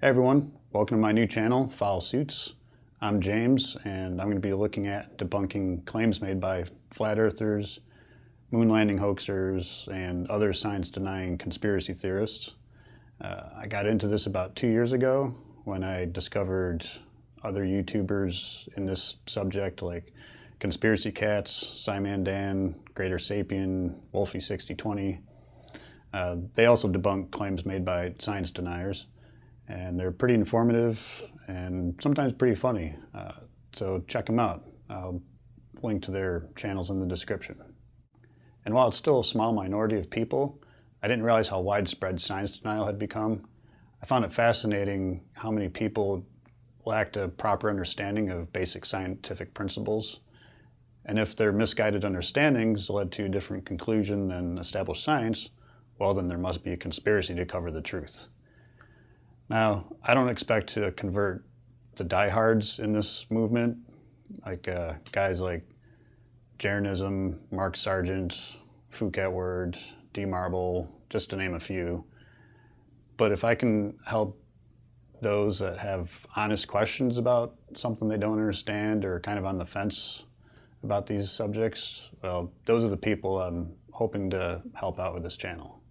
Hey everyone, welcome to my new channel, Foul Suits. I'm James, and I'm going to be looking at debunking claims made by flat earthers, moon landing hoaxers, and other science-denying conspiracy theorists. I got into this about 2 years ago when I discovered other YouTubers in this subject like Conspiracy Cats, Simon Dan, Greater Sapien, Wolfie6020. They also debunk claims made by science deniers. And they're pretty informative and sometimes pretty funny. So check them out. I'll link to their channels in the description. And while it's still a small minority of people, I didn't realize how widespread science denial had become. I found it fascinating how many people lacked a proper understanding of basic scientific principles. And if their misguided understandings led to a different conclusion than established science, well, then there must be a conspiracy to cover the truth. Now, I don't expect to convert the diehards in this movement, like guys like Jeranism, Mark Sargent, Phuket Word, D. Marble, just to name a few. But if I can help those that have honest questions about something they don't understand or kind of on the fence about these subjects, well, those are the people I'm hoping to help out with this channel.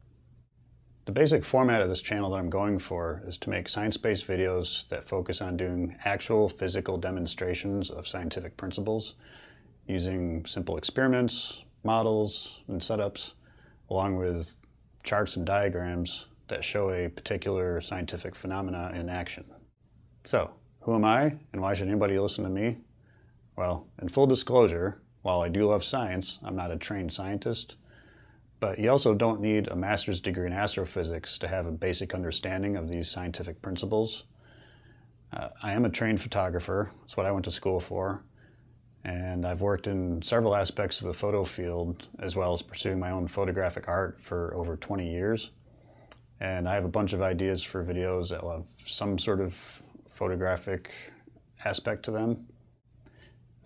The basic format of this channel that I'm going for is to make science-based videos that focus on doing actual physical demonstrations of scientific principles using simple experiments, models, and setups, along with charts and diagrams that show a particular scientific phenomena in action. So, who am I and why should anybody listen to me? Well, in full disclosure, while I do love science, I'm not a trained scientist. But you also don't need a master's degree in astrophysics to have a basic understanding of these scientific principles. I am a trained photographer. That's what I went to school for. And I've worked in several aspects of the photo field, as well as pursuing my own photographic art for over 20 years. And I have a bunch of ideas for videos that will have some sort of photographic aspect to them.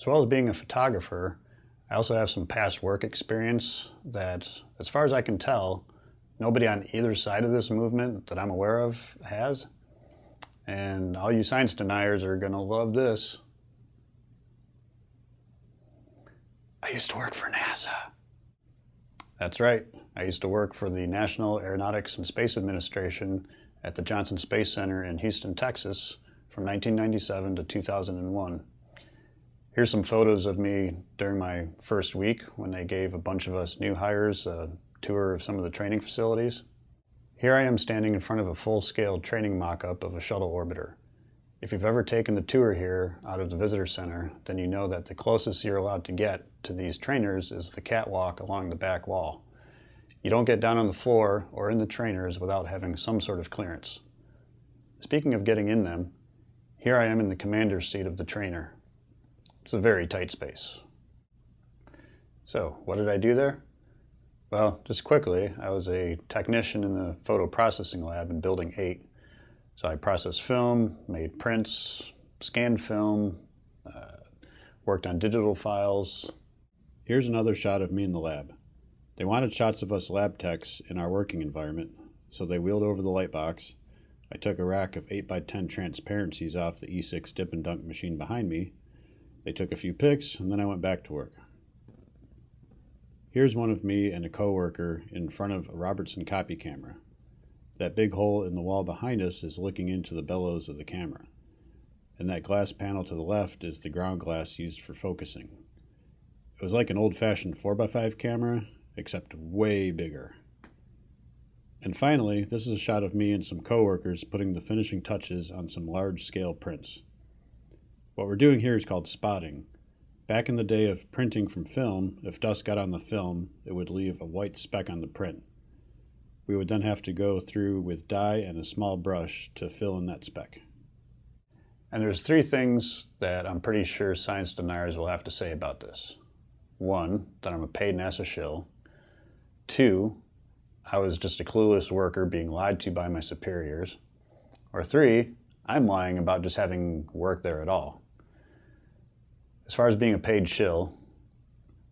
As well as being a photographer, I also have some past work experience that, as far as I can tell, nobody on either side of this movement that I'm aware of has. And all you science deniers are going to love this. I used to work for NASA. That's right. I used to work for the National Aeronautics and Space Administration at the Johnson Space Center in Houston, Texas from 1997 to 2001. Here's some photos of me during my first week when they gave a bunch of us new hires a tour of some of the training facilities. Here I am standing in front of a full-scale training mock-up of a shuttle orbiter. If you've ever taken the tour here out of the visitor center, then you know that the closest you're allowed to get to these trainers is the catwalk along the back wall. You don't get down on the floor or in the trainers without having some sort of clearance. Speaking of getting in them, here I am in the commander's seat of the trainer. It's a very tight space. So, what did I do there? Well, just quickly, I was a technician in the photo processing lab in Building 8. So I processed film, made prints, scanned film, worked on digital files. Here's another shot of me in the lab. They wanted shots of us lab techs in our working environment, so they wheeled over the light box. I took a rack of 8x10 transparencies off the E6 dip and dunk machine behind me. They took a few pics, and then I went back to work. Here's one of me and a coworker in front of a Robertson copy camera. That big hole in the wall behind us is looking into the bellows of the camera. And that glass panel to the left is the ground glass used for focusing. It was like an old-fashioned 4x5 camera, except way bigger. And finally, this is a shot of me and some coworkers putting the finishing touches on some large-scale prints. What we're doing here is called spotting. Back in the day of printing from film, if dust got on the film, it would leave a white speck on the print. We would then have to go through with dye and a small brush to fill in that speck. And there's 3 things that I'm pretty sure science deniers will have to say about this. 1, that I'm a paid NASA shill. 2, I was just a clueless worker being lied to by my superiors. Or 3, I'm lying about just having worked there at all. As far as being a paid shill,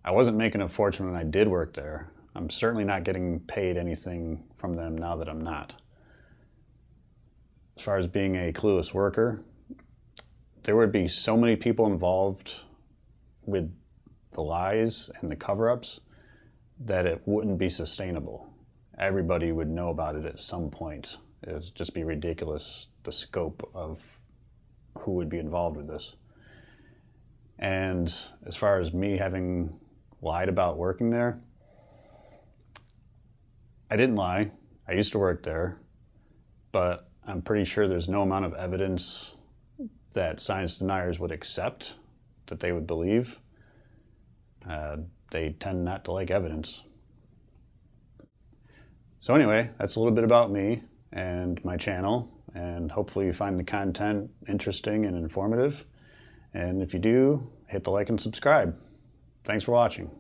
I wasn't making a fortune when I did work there. I'm certainly not getting paid anything from them now that I'm not. as far as being a clueless worker, there would be so many people involved with the lies and the cover-ups that it wouldn't be sustainable. Everybody would know about it at some point. It would just be ridiculous, the scope of who would be involved with this. And as far as me having lied about working there, I didn't lie. I used to work there, but I'm pretty sure there's no amount of evidence that science deniers would accept, that they would believe. They tend not to like evidence. So anyway, that's a little bit about me and my channel, and hopefully you find the content interesting and informative. And if you do, hit the like and subscribe. Thanks for watching.